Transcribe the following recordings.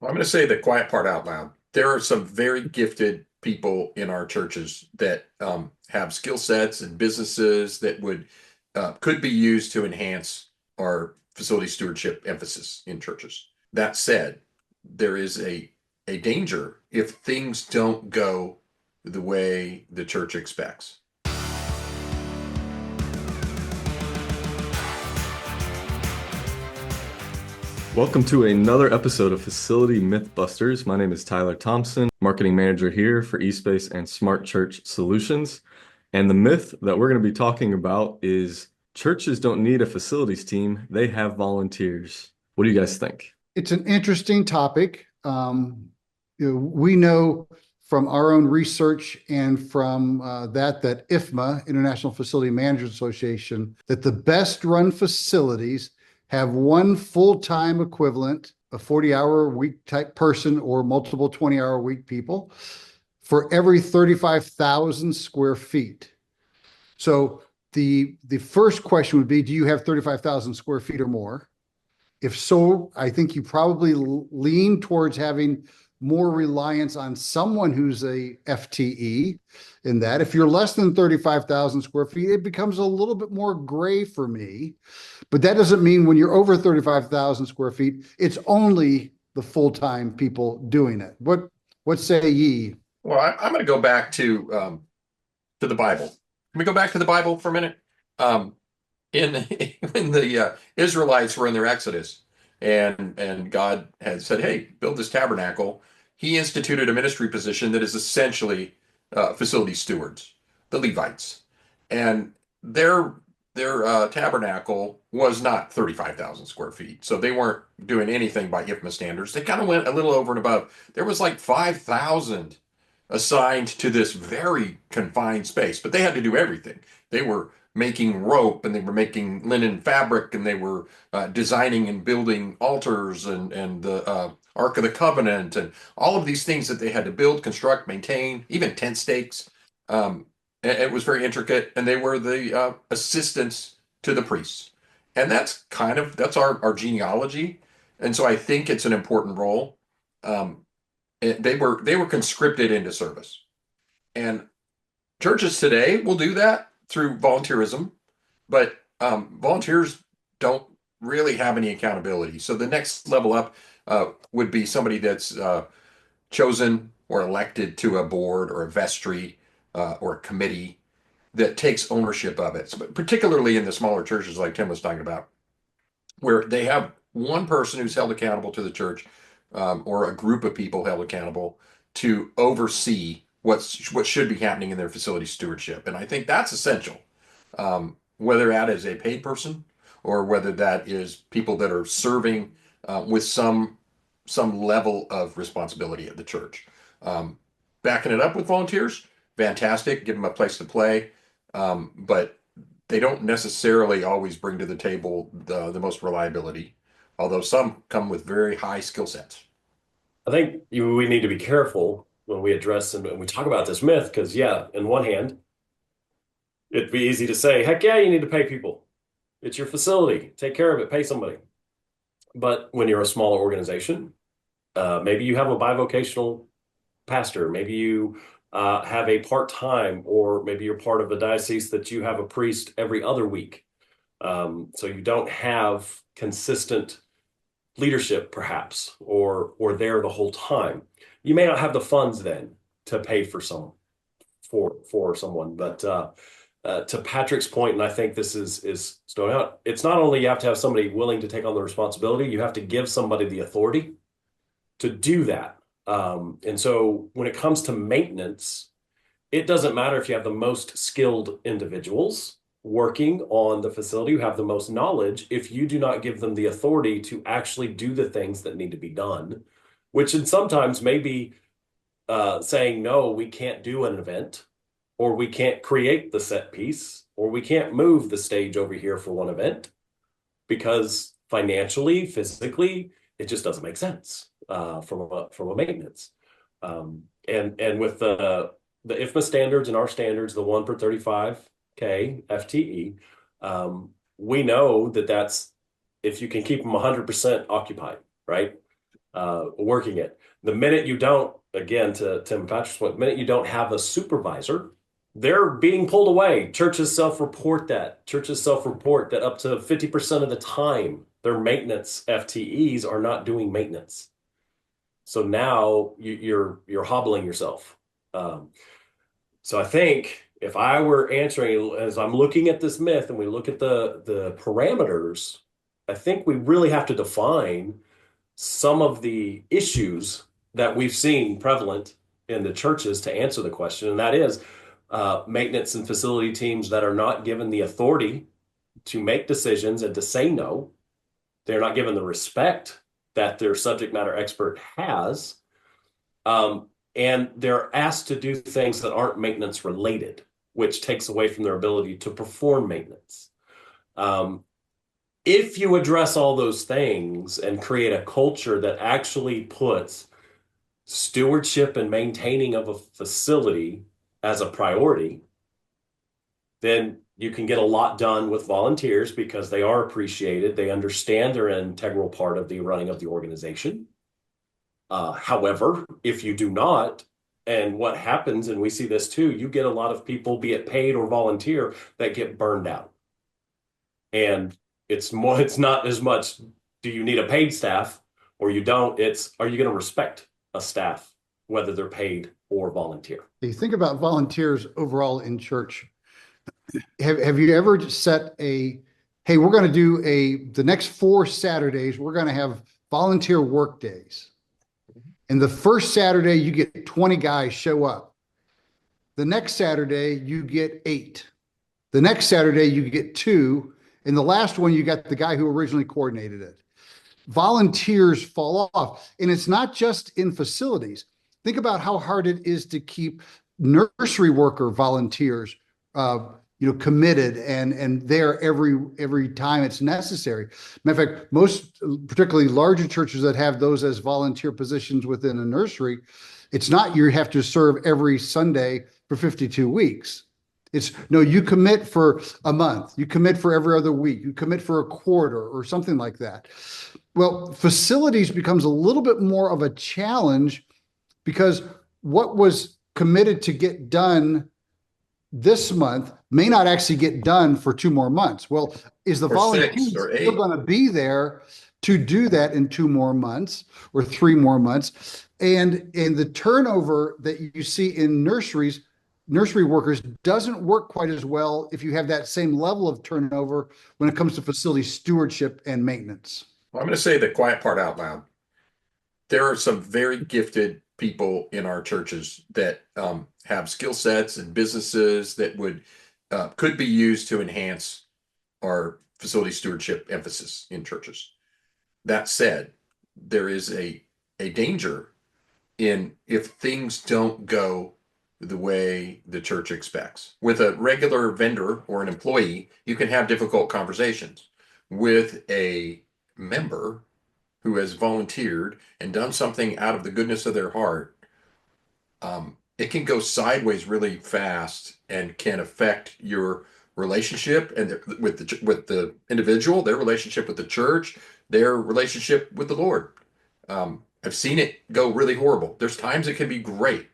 I'm going to say the quiet part out loud. There are some very gifted people in our churches that have skill sets and businesses that would could be used to enhance our facility stewardship emphasis in churches. That said, there is a danger if things don't go the way the church expects. Welcome to another episode of Facility Mythbusters. My name is Tyler Thompson, marketing manager here for eSPACE and Smart Church Solutions. And the myth that we're going to be talking about is churches don't need a facilities team, they have volunteers. What do you guys think? It's an interesting topic. We know from our own research and from that IFMA, International Facility Managers Association, that the best run facilities have one full-time equivalent, a 40-hour-a-week type person or multiple 20-hour-a-week people for every 35,000 square feet. So the first question would be, do you have 35,000 square feet or more? If so, I think you probably lean towards having more reliance on someone who's a FTE in that. If you're less than 35,000 square feet, it becomes a little bit more gray for me. But that doesn't mean when you're over 35,000 square feet, it's only the full-time people doing it. What say ye? Well, I'm going to go back to the Bible. Can we go back to the Bible for a minute? When the Israelites were in their Exodus, and God had said, "Hey, build this tabernacle," He instituted a ministry position that is essentially facility stewards, the Levites, and their tabernacle was not 35,000 square feet, so they weren't doing anything by IFMA standards. They kind of went a little over and above. There was like 5,000 assigned to this very confined space, but they had to do everything. They were making rope, and they were making linen fabric, and they were designing and building altars and the Ark of the Covenant and all of these things that they had to build, construct, maintain, even tent stakes. It was very intricate, and they were the assistants to the priests. And that's our genealogy. And so I think it's an important role. They were conscripted into service. And churches today will do that through volunteerism, but volunteers don't really have any accountability. So the next level up would be somebody that's chosen or elected to a board or a vestry or a committee that takes ownership of it. So, particularly in the smaller churches like Tim was talking about, where they have one person who's held accountable to the church or a group of people held accountable to oversee what should be happening in their facility stewardship. And I think that's essential, whether that is a paid person or whether that is people that are serving with some level of responsibility at the church. Backing it up with volunteers, fantastic, give them a place to play, but they don't necessarily always bring to the table the most reliability, although some come with very high skill sets. I think we need to be careful when we address and we talk about this myth, because in one hand, it'd be easy to say, heck yeah, you need to pay people. It's your facility. Take care of it. Pay somebody. But when you're a smaller organization, maybe you have a bivocational pastor. Maybe you have a part-time, or maybe you're part of a diocese that you have a priest every other week. So you don't have consistent leadership, perhaps, or there the whole time. You may not have the funds then to pay for someone. But to Patrick's point, and I think this is going out, it's not only you have to have somebody willing to take on the responsibility, you have to give somebody the authority to do that. And so when it comes to maintenance, it doesn't matter if you have the most skilled individuals working on the facility who have the most knowledge, if you do not give them the authority to actually do the things that need to be done, which in sometimes may be saying, no, we can't do an event, or we can't create the set piece, or we can't move the stage over here for one event because financially, physically, it just doesn't make sense from a maintenance. And with the IFMA standards and our standards, the 1 per 35K FTE, we know that's if you can keep them 100% occupied, right? working it. The minute you don't, again, to Tim and Patrick's point, the minute you don't have a supervisor, they're being pulled away. Churches self-report that. Churches self-report that up to 50% of the time, their maintenance FTEs are not doing maintenance. So now you're hobbling yourself. So I think if I were answering, as I'm looking at this myth and we look at the parameters, I think we really have to define some of the issues that we've seen prevalent in the churches to answer the question. And that is maintenance and facility teams that are not given the authority to make decisions and to say no. They're not given the respect that their subject matter expert has. And they're asked to do things that aren't maintenance related, which takes away from their ability to perform maintenance. If you address all those things and create a culture that actually puts stewardship and maintaining of a facility as a priority, then you can get a lot done with volunteers because they are appreciated. They understand they're an integral part of the running of the organization. However, if you do not, and what happens, and we see this too, you get a lot of people, be it paid or volunteer, that get burned out. And it's not as much, do you need a paid staff or you don't? It's, are you going to respect a staff, whether they're paid or volunteer? You think about volunteers overall in church. Have you ever set hey, we're going to do the next 4 Saturdays, we're going to have volunteer work days. And the first Saturday, you get 20 guys show up. The next Saturday, you get 8. The next Saturday, you get 2. And the last one, you got the guy who originally coordinated it. Volunteers fall off. And it's not just in facilities. Think about how hard it is to keep nursery worker volunteers committed and there every time it's necessary. Matter of fact, most particularly larger churches that have those as volunteer positions within a nursery, it's not you have to serve every Sunday for 52 weeks. It's no, you commit for a month, you commit for every other week, you commit for a quarter or something like that. Well, facilities becomes a little bit more of a challenge because what was committed to get done this month may not actually get done for 2 more months. Well, is the volunteer still going to be there to do that in 2 more months or 3 more months? And the turnover that you see in nursery workers doesn't work quite as well if you have that same level of turnover when it comes to facility stewardship and maintenance. Well, I'm going to say the quiet part out loud. There are some very gifted people in our churches that have skill sets and businesses that could be used to enhance our facility stewardship emphasis in churches. That said, there is a danger in if things don't go the way the church expects. With a regular vendor or an employee, you can have difficult conversations. With a member who has volunteered and done something out of the goodness of their heart, it can go sideways really fast and can affect your relationship and with the individual, their relationship with the church, their relationship with the Lord. I've seen it go really horrible. There's times it can be great,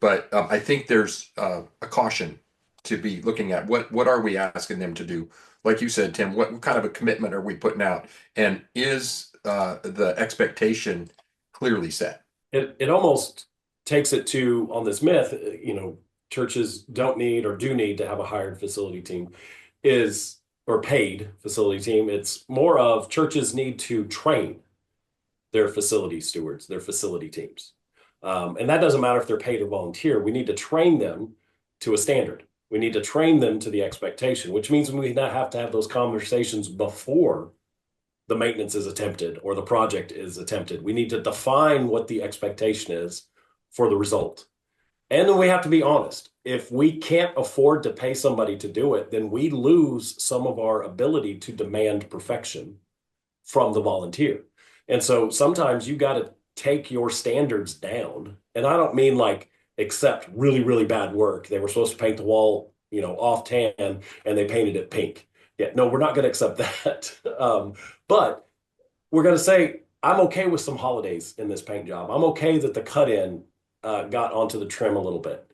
but I think there's a caution to be looking at. What are we asking them to do? Like you said, Tim, what kind of a commitment are we putting out? And is the expectation clearly set? It almost takes it to, on this myth, churches don't need or do need to have a hired facility team or paid facility team. It's more of churches need to train their facility stewards, their facility teams. And that doesn't matter if they're paid or volunteer. We need to train them to a standard. We need to train them to the expectation, which means we not have to have those conversations before the maintenance is attempted or the project is attempted. We need to define what the expectation is for the result. And then we have to be honest. If we can't afford to pay somebody to do it, then we lose some of our ability to demand perfection from the volunteer. And so sometimes you got to take your standards down. And I don't mean like accept really, really bad work. They were supposed to paint the wall, off tan and they painted it pink. Yeah, no, we're not going to accept that. But we're going to say, I'm okay with some holidays in this paint job. I'm okay that the cut-in got onto the trim a little bit.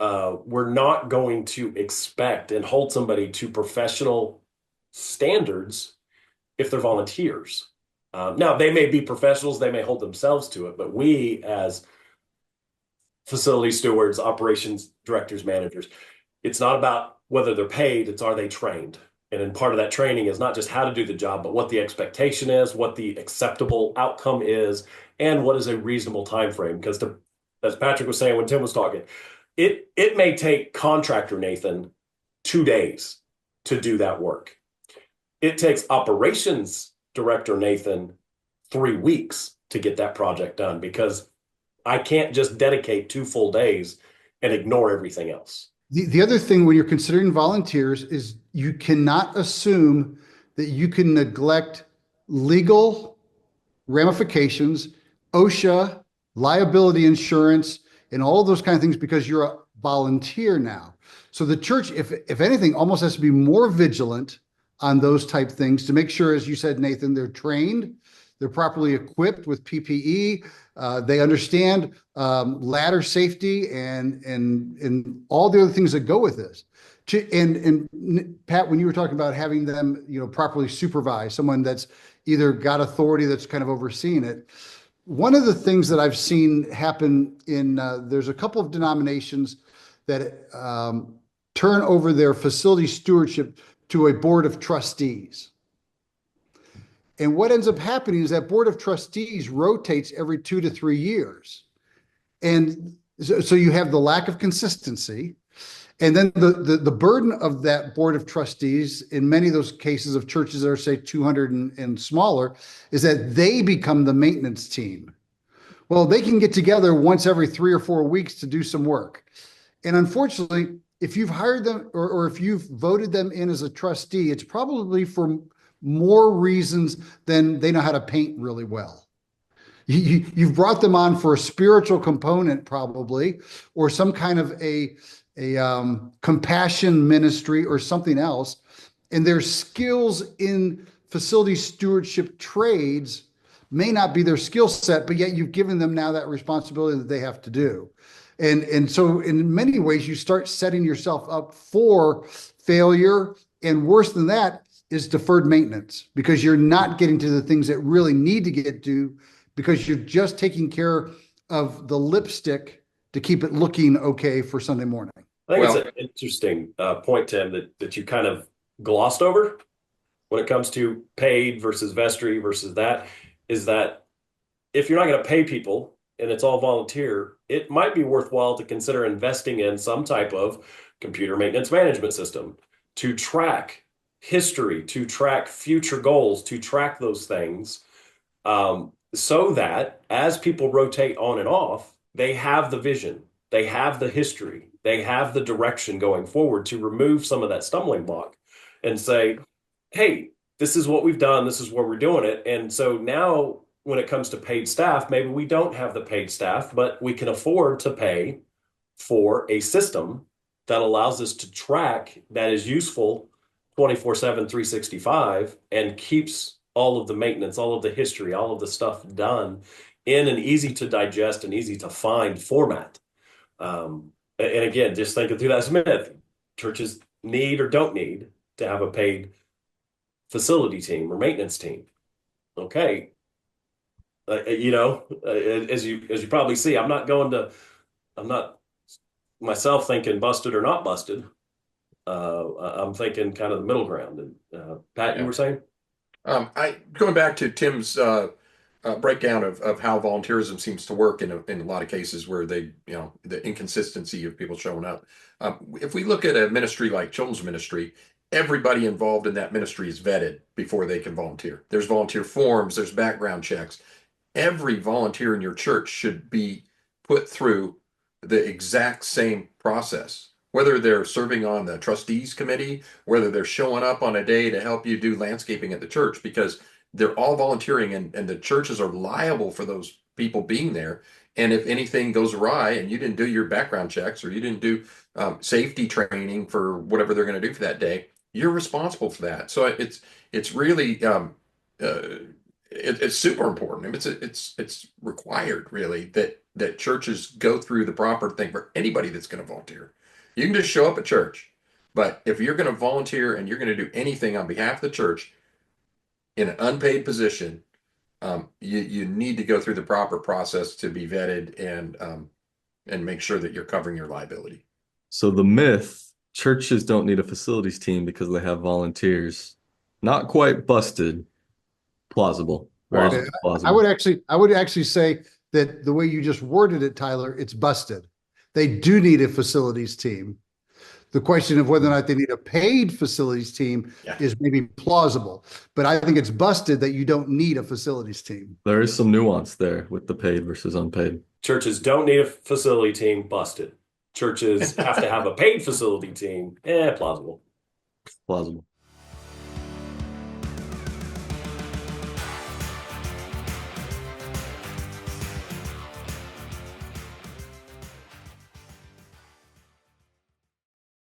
We're not going to expect and hold somebody to professional standards if they're volunteers. Now, they may be professionals, they may hold themselves to it, but we as facility stewards, operations directors, managers, it's not about whether they're paid, it's are they trained? And then part of that training is not just how to do the job, but what the expectation is, what the acceptable outcome is, and what is a reasonable time frame. Because as Patrick was saying when Tim was talking, it may take contractor Nathan 2 days to do that work. It takes operations director Nathan 3 weeks to get that project done, because I can't just dedicate 2 full days and ignore everything else. The other thing when you're considering volunteers is you cannot assume that you can neglect legal ramifications, OSHA, liability insurance, and all of those kind of things because you're a volunteer now. So the church, if anything, almost has to be more vigilant on those type things to make sure, as you said, Nathan, they're trained, they're properly equipped with PPE, they understand ladder safety and all the other things that go with this. And Pat, when you were talking about having them, properly supervise, someone that's either got authority that's kind of overseeing it. One of the things that I've seen happen there's a couple of denominations that turn over their facility stewardship to a board of trustees. And what ends up happening is that board of trustees rotates every 2 to 3 years. And so you have the lack of consistency. And then the burden of that board of trustees, in many of those cases of churches that are, say, 200 and smaller, is that they become the maintenance team. Well, they can get together once every 3 or 4 weeks to do some work. And unfortunately, if you've hired them or if you've voted them in as a trustee, it's probably for more reasons than they know how to paint really well. You've brought them on for a spiritual component probably, or some kind of a compassion ministry or something else. And their skills in facility stewardship trades may not be their skill set, but yet you've given them now that responsibility that they have to do. And so in many ways, you start setting yourself up for failure. And worse than that is deferred maintenance, because you're not getting to the things that really need to get to, because you're just taking care of the lipstick to keep it looking okay for Sunday morning. I think it's an interesting point, Tim, that you kind of glossed over when it comes to paid versus vestry versus that, is that if you're not going to pay people and it's all volunteer, it might be worthwhile to consider investing in some type of computer maintenance management system to track history, to track future goals, to track those things, so that as people rotate on and off, they have the vision, they have the history, they have the direction going forward to remove some of that stumbling block and say, hey, this is what we've done, this is where we're doing it. And so now when it comes to paid staff, maybe we don't have the paid staff, but we can afford to pay for a system that allows us to track, that is useful 24/7, 365, and keeps all of the maintenance, all of the history, all of the stuff done in an easy to digest and easy to find format. And again, just thinking through that myth, churches need or don't need to have a paid facility team or maintenance team. Okay. As you probably see, I'm not myself thinking busted or not busted. I'm thinking kind of the middle ground. And Pat, you were saying? Going back to Tim's breakdown of how volunteerism seems to work in a lot of cases where the inconsistency of people showing up. If we look at a ministry like children's ministry, everybody involved in that ministry is vetted before they can volunteer. There's volunteer forms, there's background checks. Every volunteer in your church should be put through the exact same process, whether they're serving on the trustees committee, whether they're showing up on a day to help you do landscaping at the church, because they're all volunteering and the churches are liable for those people being there. And if anything goes awry and you didn't do your background checks or you didn't do safety training for whatever they're going to do for that day, you're responsible for that. So it's really it's super important. I mean, it's required really that churches go through the proper thing for anybody that's going to volunteer. You can just show up at church, but if you're going to volunteer and you're going to do anything on behalf of the church in an unpaid position, you need to go through the proper process to be vetted and make sure that you're covering your liability. So the myth, churches don't need a facilities team because they have volunteers, not quite busted, plausible. Very Plausible. plausible. I would actually say that the way you just worded it, Tyler, it's busted. They do need a facilities team. The question of whether or not they need a paid facilities team Yeah. is maybe plausible, but I think it's busted that you don't need a facilities team. There is some nuance there with the paid versus unpaid. Churches don't need a facility team, busted. Churches have to have a paid facility team, plausible. Plausible.